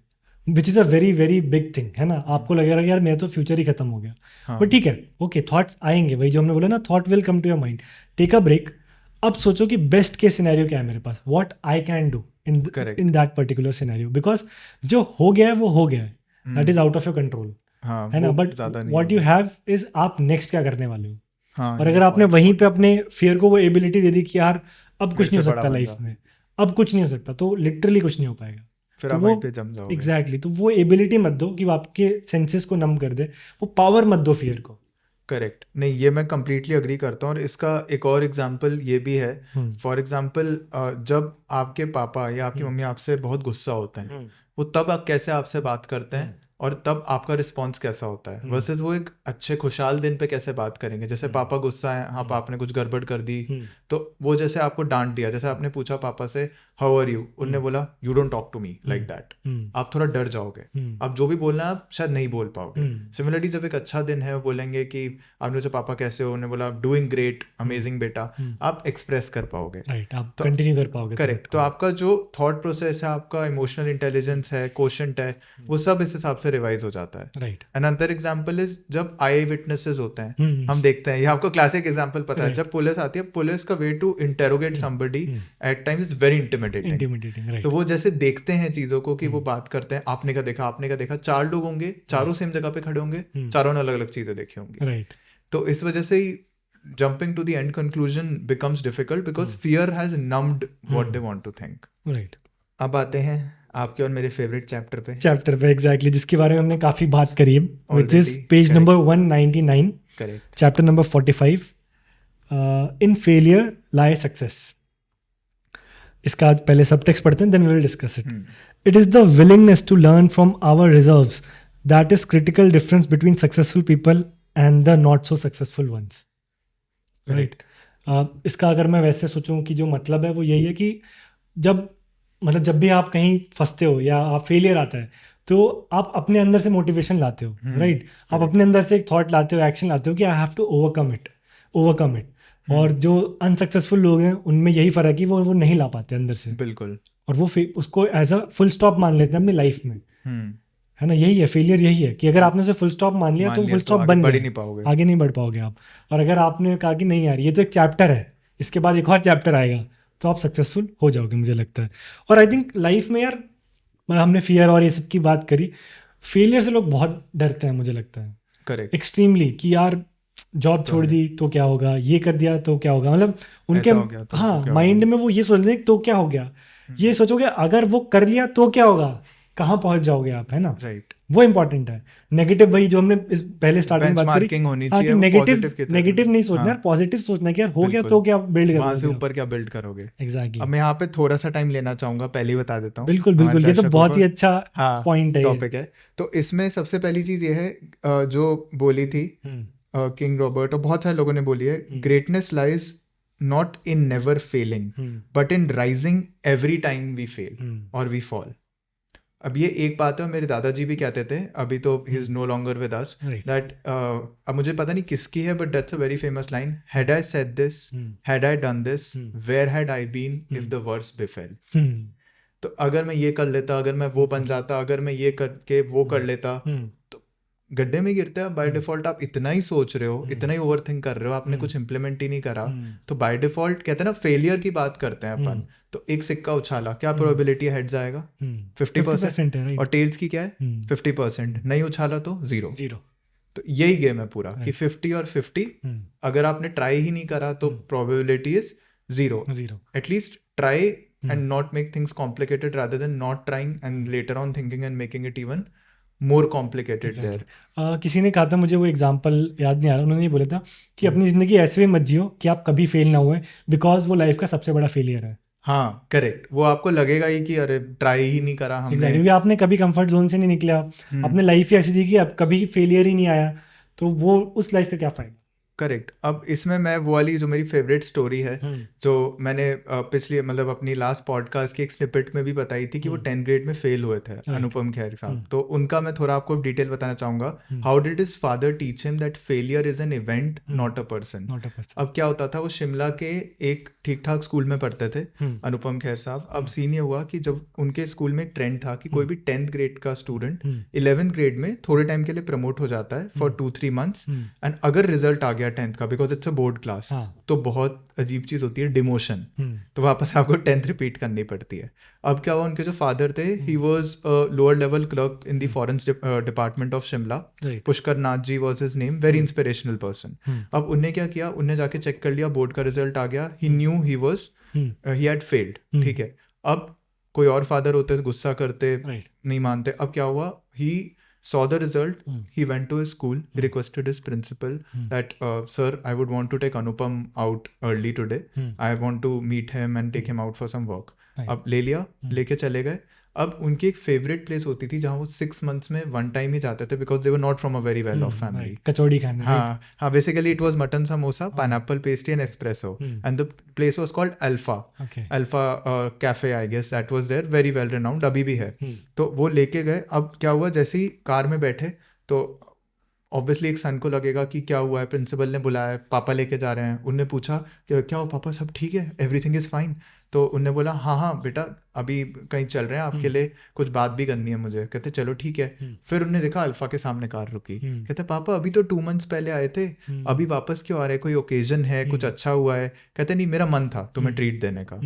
which is a very very big thing, है ना, आपको लगेगा यार मेरा तो फ्यूचर ही खत्म हो गया, बट ठीक है, ओके, थॉट्स आएंगे, वही जो हमने बोला ना, thought will come to your mind, take a break. अब सोचो कि बेस्ट केस सिनेरियो क्या है मेरे पास, what I can do in that particular scenario, because जो हो गया है वो हो गया है, that is out of your control, है ना. But what you have is आप नेक्स्ट क्या करने वाले हो. और अगर आपने वहीं पे अपने फियर को वो एबिलिटी दे दी कि यार अब कुछ नहीं हो सकता लाइफ में, अब कुछ नहीं हो सकता, तो लिटरली कुछ नहीं हो पाएगा. फिर आप वहीं पे जम जाओगे. एग्जैक्टली. तो वो एबिलिटी मत दो कि वो आपके सेंसेस को नम कर दे, वो पावर मत दो फियर को. करेक्ट. नहीं, ये मैं कंप्लीटली अग्री करता हूँ. और इसका एक और एग्जांपल ये भी है. फॉर एग्जांपल जब आपके पापा या आपकी मम्मी आपसे बहुत गुस्सा होते हैं, वो तब आप कैसे आपसे बात करते हैं और तब आपका रिस्पॉन्स कैसा होता है, वर्सेस वो एक अच्छे खुशहाल दिन पे कैसे बात करेंगे. जैसे पापा गुस्सा है, हाँ आपने कुछ गड़बड़ कर दी, तो वो जैसे आपको डांट दिया, जैसे आपने पूछा पापा से हाउ आर यू, उन्होंने बोला you don't talk to me like that, आप थोड़ा डर जाओगे, आप जो भी बोलना है आप शायद नहीं बोल पाओगे. सिमिलरली जब एक अच्छा दिन है वो बोलेंगे कि आपने पूछा पापा कैसे हो, उन्होंने बोला डूइंग ग्रेट, अमेजिंग बेटा, आप एक्सप्रेस कर पाओगे, राइट, आप कंटिन्यू कर पाओगे. करेक्ट. तो आपका जो थॉट प्रोसेस है, आपका इमोशनल इंटेलिजेंस है, क्वेश्चंट है, वो सब इस हिसाब से रिवाइज हो जाता है. राइट. अनदर एग्जांपल इज जब आई विटनेसेस होते हैं, हम देखते हैं, ये आपको क्लासिक एग्जांपल पता है, जब पुलिस आती है, पुलिस का way to interrogate somebody at times is very intimidating. तो वो जैसे देखते हैं चीजों को कि वो बात करते हैं, आपने क्या देखा, आपने क्या देखा, 4 लोग होंगे, चारों सेम जगह पे खड़े होंगे, चारों ने अलग अलग चीजें देखी होंगी. राइट. तो इस वजह से ही jumping to the end conclusion becomes difficult because fear has numbed what they want to think. Right. अब आते हैं आपके और मेरे फेवरेट चैप्टर पे एग्जैक्टली, जिसके बारे में हमने काफी बात करी है, which is page number 199, correct, chapter number 45, in failure lie success. इसका आज पहले सब टेक्स्ट पढ़ते हैं, then we will discuss it. It is the willingness to learn from our reserves that is critical difference between successful people and the not so successful ones. Right. इसका अगर मैं वैसे सोचूं कि जो मतलब है वो यही है कि जब भी आप कहीं फंसते हो या आप फेलियर आता है, तो आप अपने अंदर से मोटिवेशन लाते हो. राइट. आप अपने अंदर से एक थॉट लाते हो, एक्शन लाते हो कि I have to overcome it. और जो अनसक्सेसफुल लोग हैं उनमें यही फ़र्क है कि वो नहीं ला पाते अंदर से. बिल्कुल. और वो उसको एज अ फुल स्टॉप मान लेते हैं अपनी लाइफ में, है ना. यही है फेलियर, यही है कि अगर आपने उसे फुल स्टॉप मान लिया तो फुल स्टॉप बन गया, आगे नहीं बढ़ पाओगे आप. और अगर आपने कहा कि नहीं यार ये तो एक चैप्टर है, इसके बाद एक और चैप्टर आएगा, तो आप सक्सेसफुल हो जाओगे, मुझे लगता है. और आई थिंक लाइफ में यार, मतलब हमने फियर और ये सब की बात करी, फेलियर से लोग बहुत डरते हैं, मुझे लगता है. करेक्ट. एक्सट्रीमली, कि यार जॉब छोड़ दी तो क्या होगा, ये कर दिया तो क्या होगा, मतलब उनके माइंड में वो ये सोच रहे तो क्या हो गया, ये सोचोगे अगर वो कर लिया तो क्या होगा, कहाँ पहुंच जाओगे आप, है ना. राइट. वो इंपॉर्टेंट है. नेगेटिव, वही जो हमने पहले स्टार्टिंग में बात करी, होनी चाहिए, नेगेटिव नहीं सोचना, पॉजिटिव सोचना कि यार हो गया तो क्या बिल्ड करोगे, वहां से ऊपर क्या बिल्ड करोगे. एग्जैक्टली. अब मैं यहाँ पे थोड़ा सा टाइम लेना चाहूंगा, पहले ही बता देता हूँ. बिल्कुल, ये तो बहुत ही अच्छा पॉइंट है, टॉपिक है. तो इसमें सबसे पहली चीज ये है जो बोली थी किंग रॉबर्ट और बहुत सारे लोगों ने बोली है, greatness lies not in never failing but in rising every time we fail और वी फॉल. अब ये एक बात है, मेरे दादाजी भी कहते थे, अभी तो he is no longer with us, that अब मुझे पता नहीं किसकी है, but that's a very famous line, had I said this, had I done this, where had I been if the worst befell. तो अगर मैं ये कर लेता, अगर मैं वो बन जाता, अगर मैं ये करके वो कर लेता, तो गड्ढे में गिरते हैं बाय डिफॉल्ट. आप इतना ही सोच रहे हो, इतना ही ओवर थिंक कर रहे हो, आपने कुछ इंप्लीमेंट ही नहीं करा, तो बाय डिफॉल्ट कहते हैं ना, फेलियर की बात करते हैं अपन, तो एक सिक्का उछाला, क्या प्रोबेबिलिटी हेड जाएगा, 50%, और टेल्स की क्या है 50%, नहीं उछाला तो जीरो. तो यही गेम है पूरा कि 50 और 50, अगर आपने ट्राई ही नहीं करा तो probability is zero. At least try and not make things complicated rather than not trying and later on thinking and making it even more complicated there. किसी ने कहा था, मुझे वो एग्जांपल याद नहीं आ रहा, उन्होंने ये बोला था कि अपनी ज़िंदगी ऐसे भी मत जियो कि आप कभी फेल ना हुए, बिकॉज वो लाइफ का सबसे बड़ा फेलियर है. हाँ करेक्ट. वो आपको लगेगा ही कि अरे ट्राई ही नहीं करा हमने, क्योंकि आपने कभी कंफर्ट जोन से नहीं निकला, आपने लाइफ ही ऐसी थी कि अब कभी फेलियर ही नहीं आया, तो वो उस लाइफ का क्या फायदा. करेक्ट. अब इसमें मैं वो वाली जो मेरी फेवरेट स्टोरी है, जो मैंने पिछली मतलब अपनी लास्ट पॉडकास्ट की एक स्निपेट में भी बताई थी कि वो 10th ग्रेड में फेल हुए थे, अनुपम खेर साहब. तो उनका मैं थोड़ा आपको डिटेल बताना चाहूंगा. How did his father teach him that failure is an event not a person. अब क्या होता था, वो शिमला के एक ठीक ठाक स्कूल में पढ़ते थे, अनुपम खेर साहब. अब सीन ये हुआ कि जब उनके स्कूल में एक ट्रेंड था कि कोई भी 10th ग्रेड का स्टूडेंट 11th ग्रेड में थोड़े टाइम के लिए प्रमोट हो जाता है फॉर 2-3 months, एंड अगर रिजल्ट आ गया गया 10th का, because it's a board class, हाँ। तो बहुत अजीब चीज़ होती है डिमोशन, तो वापस आपको 10th रिपीट करनी पड़ती है। अब क्या हुआ, उनके जो फादर थे he was lower level clerk in the forest department of Shimla, Pushkar Nath ji was his name, very inspirational person. अब उनने क्या किया, उनने जाके चेक कर लिया, बोर्ड का रिजल्ट आ गया, ही न्यू ही हैड फेल्ड, ठीक है। अब कोई और फादर होते तो गुस्सा करते, नहीं मानते। अब क्या हुआ, ही saw the result, he went to his school, he requested his principal that sir, I would want to take Anupam out early today, I want to meet him and take him out for some work. अब ले लिया, लेके चले गए। अब उनकी एक favourite place होती थी जहाँ वो 6 months में 1 time ही जाते थे, because they were not from a very well off family. कचौड़ी खाने। हाँ, basically it was mutton samosa, pineapple pastry and espresso, and the place was called Alfa Cafe, I guess that was there, very well renowned, अभी भी है। तो वो लेके गए। अब क्या हुआ, जैसे ही कार में बैठे तो ऑब्वियसली एक सन को लगेगा कि क्या हुआ है, प्रिंसिपल ने बुलाया, पापा लेके जा रहे हैं। उनने पूछा कि क्या हुआ पापा, सब ठीक है, एवरीथिंग इज़ फाइन? तो उनने बोला हाँ बेटा, अभी कहीं चल रहे हैं, आपके लिए कुछ बात भी करनी है मुझे। कहते चलो ठीक है। फिर उनने देखा अल्फा के सामने कार रुकी। कहते पापा अभी तो 2 months पहले आए थे, अभी वापस क्यों आ रहे, कोई ओकेजन है, कुछ अच्छा हुआ है? कहते नहीं, मेरा मन था तुम्हें ट्रीट देने का।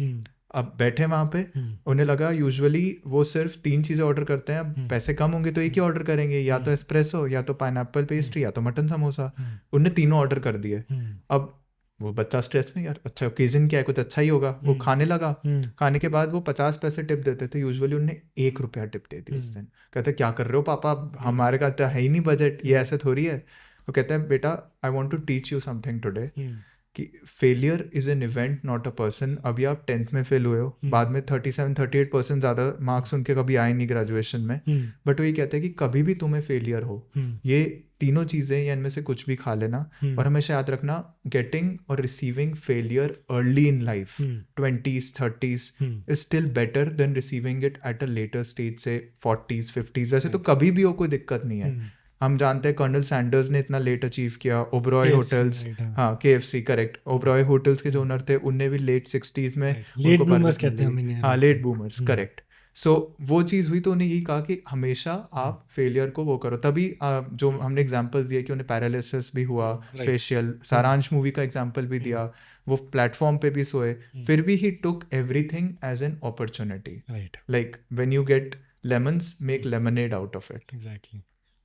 अब बैठे वहाँ पे, उन्हें लगा यूजुअली वो सिर्फ 3 चीज़ें ऑर्डर करते हैं, पैसे कम होंगे तो एक ही ऑर्डर करेंगे, या तो एस्प्रेसो, या तो पाइनएप्पल पेस्ट्री, या तो मटन समोसा। उनने तीनों ऑर्डर कर दिए। अब वो बच्चा स्ट्रेस में, यार अच्छा ओकेजन क्या है, कुछ अच्छा ही होगा। वो खाने लगा। खाने के बाद वो 50 पैसे टिप देते थे, यूजुअली उन्हें 1 रुपया टिप दे दी उस दिन। कहते क्या कर रहे हो पापा, हमारे का तो है ही नहीं बजट, ये ऐसे थोड़ी है। वो कहते हैं बेटा, I want to teach you something today, कि failure is an event not a person. अभी आप 10th में फेल हुए हो, बाद में 37-38% ज़्यादा मार्क्स उनके कभी आए नहीं ग्रेजुएशन में, बट वो ये कहते हैं कि कभी भी तुम्हें फेलियर हो, ये तीनों चीज़ें या इनमें से कुछ भी खा लेना, और हमेशा याद रखना, गेटिंग और receiving failure early in life 20s 30s is still better than receiving it at a later stage, से 40s 50s। वैसे तो कभी भी हो, कोई दिक्कत नहीं है। हम जानते हैं कर्नल सैंडर्स ने इतना लेट अचीव किया, ओबरॉय होटल्स, हाँ KFC करेक्ट, ओबरॉय होटल्स के जो ओनर थे उनने भी लेट 60s में, लेट बूमर्स कहते हैं, हाँ लेट बूमर्स, करेक्ट। सो वो चीज़ हुई, तो उन्हें यही कहा कि हमेशा आप फेलियर को वो करो। तभी जो हमने एग्जांपल्स दिए कि उन्हें पैरालिसिस भी हुआ, फेशियल, सारांश मूवी का एग्जांपल भी दिया, वो प्लेटफॉर्म पे भी सोए, फिर भी he took everything as an opportunity, like when you get lemons make lemonade out of it. Exactly.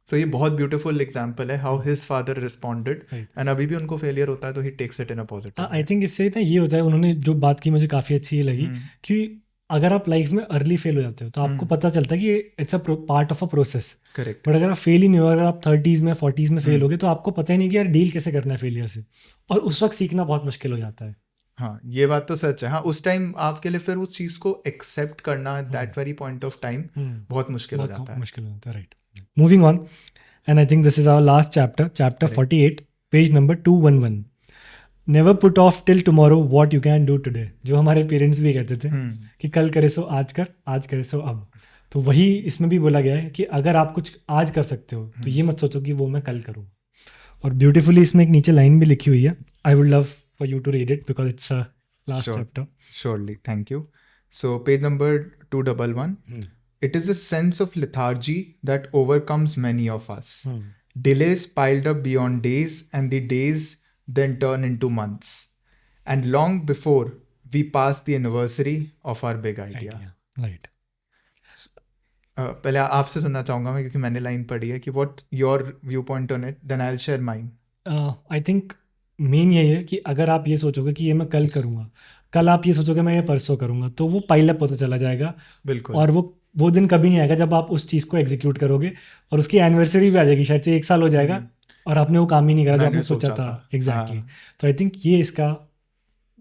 तो ये बहुत ब्यूटीफुल एग्जांपल है how his father responded, and अभी भी उनको फेलियर होता है तो he takes it in a positive. I think इससे ना ये होता है, उन्होंने जो बात की मुझे काफ़ी अच्छी लगी, कि अगर आप लाइफ में अर्ली फेल हो जाते हो तो आपको पता चलता है कि it's a part of a process. Correct. But अगर आप फेल ही नहीं हो, अगर आप 30s में 40s में फेल हो गए, तो आपको पता ही नहीं कि यार डील कैसे करना है फेलियर से, और उस वक्त सीखना बहुत मुश्किल हो जाता है। हाँ, ये बात तो सच है। हाँ, उस टाइम आपके लिए फिर उस चीज़ को एक्सेप्ट करना that very point of time बहुत मुश्किल हो जाता है। मुश्किल हो जाता है, right. Moving on, and I think this is our last chapter, chapter 48, page number 211. Never put off till tomorrow what you can do today. जो हमारे पेरेंट्स भी कहते थे कि कल करे सो आज कर, आज करे सो अब। तो वही इसमें भी बोला गया है कि अगर आप कुछ आज कर सकते हो तो ये मत सोचो कि वो मैं कल करूँ। और ब्यूटीफुली इसमें एक नीचे लाइन भी लिखी हुई है, I would love for you to read it because it's a last chapter. Surely, thank you. So page number 211. It is a sense of lethargy that overcomes many of us. Delays piled up beyond days, and the days then turn into months. And long before we pass the anniversary of our big idea. Right. पहले आपसे सुनना चाहूँगा मैं, क्योंकि मैंने line पढ़ी है, कि what your viewpoint on it, then I'll share mine. I think main यही है कि अगर आप ये सोचोगे कि ये मैं कल करूँगा, कल आप ये सोचोगे मैं ये परसों करूँगा, तो वो पाइल अप होता चला जाएगा। बिल्कुल। और वो दिन कभी नहीं आएगा जब आप उस चीज़ को एग्जीक्यूट करोगे, और उसकी एनिवर्सरी भी आ जाएगी, शायद से 1 साल हो जाएगा और आपने वो काम ही नहीं करा जो आपने सोचा था। एग्जैक्टली। तो आई थिंक ये इसका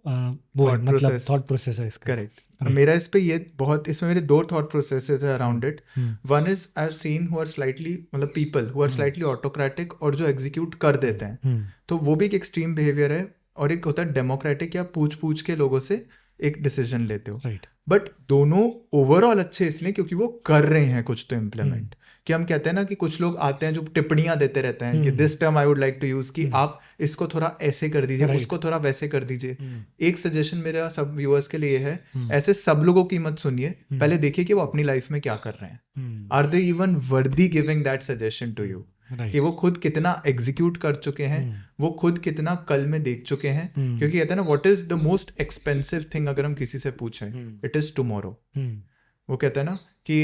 वो है, मतलब थॉट प्रोसेस है इसका। करेक्ट। मेरा इस पे ये बहुत, इसमें मेरे 2 थॉट प्रोसेसेस है around it. One is I have seen who are slightly, मतलब people who are slightly autocratic, और जो एग्जीक्यूट कर देते हैं, तो वो भी एक एक्सट्रीम बिहेवियर है। और एक होता है डेमोक्रेटिक, या पूछ के लोगों से एक डिसीजन लेते हो। बट दोनों ओवरऑल अच्छे इसलिए क्योंकि वो कर रहे हैं कुछ तो इम्प्लीमेंट। कि हम कहते हैं ना कि कुछ लोग आते हैं जो टिप्पणियां देते रहते हैं कि this term I would like to use, कि आप इसको थोड़ा ऐसे कर दीजिए, उसको थोड़ा वैसे कर दीजिए। एक सजेशन मेरा सब व्यूअर्स के लिए है, ऐसे सब लोगों की मत सुनिए, पहले देखिए कि वो अपनी लाइफ में क्या कर रहे हैं। Are they even worthy giving that suggestion to you? कि वो खुद कितना एग्जीक्यूट कर चुके हैं, वो खुद कितना कल में देख चुके हैं। क्योंकि कहते हैं ना, what is the most expensive thing अगर हम किसी से पूछें, इट इज टुमारो। वो कहते हैं ना कि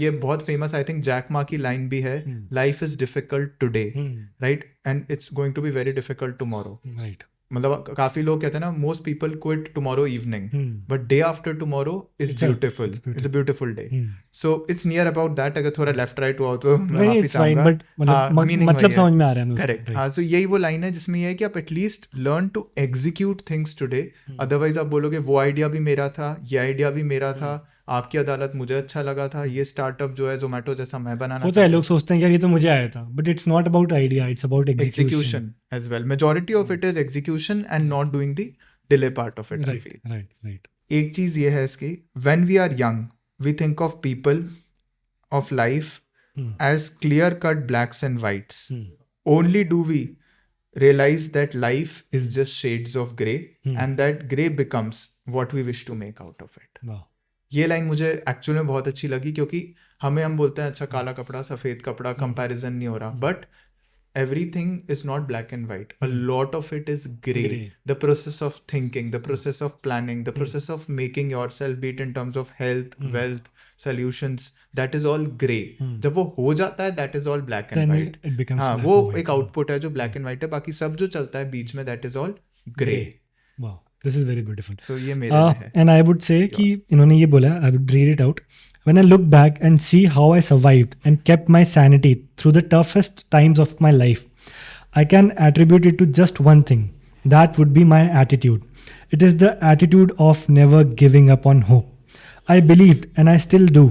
ये बहुत famous, I think Jack Ma की लाइन भी है, life is difficult today, right, and it's going to be very difficult tomorrow, right. मतलब काफी लोग कहते हैं ना, most people quit tomorrow evening, but day after tomorrow is beautiful, it's a beautiful day. So it's near about that. अगर थोड़ा left right हुआ तो मैं माफी चाहूंगा, मतलब समझ में आ रहा है। करेक्ट, हाँ। सो यही वो लाइन है जिसमें ये है कि आप at least learn to execute things today, otherwise आप बोलोगे वो आइडिया भी मेरा था, ये आइडिया भी मेरा था, आपकी अदालत मुझे अच्छा लगा था, ये स्टार्टअप जो है जोमेटो जैसा मैं बनाना होता है। लोग सोचते हैं कि ये तो मुझे आया था, but it's not about idea, it's about execution as well. Majority of it is execution and not doing the delay part of it, I feel. Right. एक चीज ये है इसकी, when we are young we think of people, of life as clear cut blacks and whites. Only do we realize that life is just shades of grey, and that grey becomes what we wish to make out of it. Wow. ये line मुझे actual में बहुत अच्छी लगी, क्योंकि हम बोलते हैं अच्छा काला कपड़ा सफेद कपड़ा, कंपैरिजन नहीं हो रहा, but everything is not black and white. A lot of it is gray. The process of thinking, the process of planning, the process of making yourself, be it in terms of health, wealth, solutions, that is all gray. जब वो हो जाता है, that is all black and white. हाँ, वो एक output है जो black and white है, बाकी सब जो चलता है बीच में, that is all gray. Wow, this is very beautiful. So ये मेरे लिए है. And I would say कि इन्होंने ये बोला, I would read it out. When I look back and see how I survived and kept my sanity through the toughest times of my life, I can attribute it to just one thing. That would be my attitude. It is the attitude of never giving up on hope. I believed, and I still do,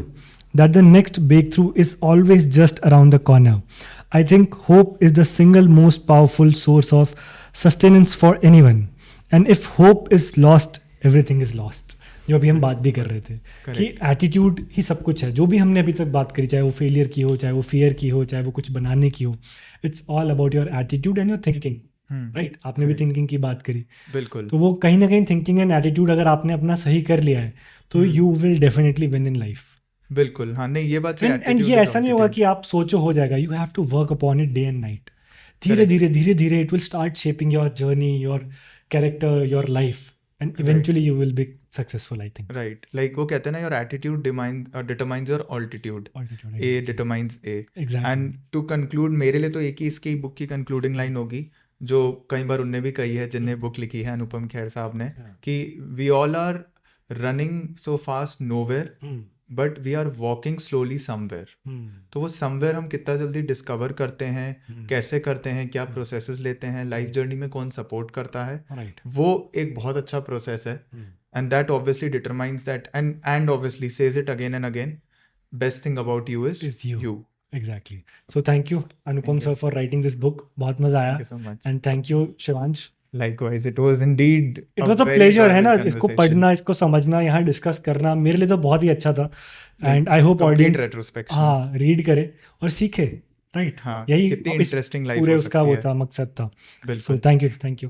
that the next breakthrough is always just around the corner. I think hope is the single most powerful source of sustenance for anyone. And if hope is lost, everything is lost. जो अभी हम बात भी कर रहे थे कि attitude ही सब कुछ है। जो भी हमने अभी तक बात करी, चाहे वो फेलियर की हो, चाहे वो फियर की हो, चाहे वो कुछ बनाने की हो, it's all about your attitude and your thinking, right. आपने भी थिंकिंग की बात करी, बिल्कुल। तो वो कहीं ना कहीं थिंकिंग एंड एटीट्यूड अगर आपने अपना सही कर लिया है तो you will definitely win in life. बिल्कुल, हाँ। नहीं, ये बात एंड ये ऐसा नहीं होगा कि आप सोचो हो जाएगा, you have to work upon it day and night. धीरे धीरे it will start shaping your journey, your character, your life, and eventually you will be successful, I think. Right, like वो कहते हैं ना, your attitude determines your altitude. A determines A. Exactly. And to conclude, मेरे लिए तो एक ही इसकी book की कंक्लूडिंग लाइन होगी, जो कई बार उनने भी कही है जिनने बुक लिखी है, अनुपम खेर साहब ने, कि we all are running so fast nowhere, but we are walking slowly somewhere. तो वो समवेयर हम कितना जल्दी डिस्कवर करते हैं, कैसे करते हैं, क्या प्रोसेसेस लेते हैं, लाइफ जर्नी में कौन सपोर्ट करता है, वो एक बहुत अच्छा प्रोसेस है। And that obviously determines that and obviously says it again and again, best thing about you is you. Exactly. So thank you Anupam sir for writing this book. बहुत मजा आया। Thank you so much. And thank you Shivansh. Likewise, it was indeed it was a pleasure, है ना, इसको पढ़ना, इसको समझना, यहाँ डिस्कस करना मेरे लिए तो बहुत ही अच्छा था। एंड आई होप ऑडियंस हाँ रीड करे और सीखे, राइट। यही इंटरेस्टिंग लाइफ पूरे उसका वो था, मकसद था। So thank you. Thank you.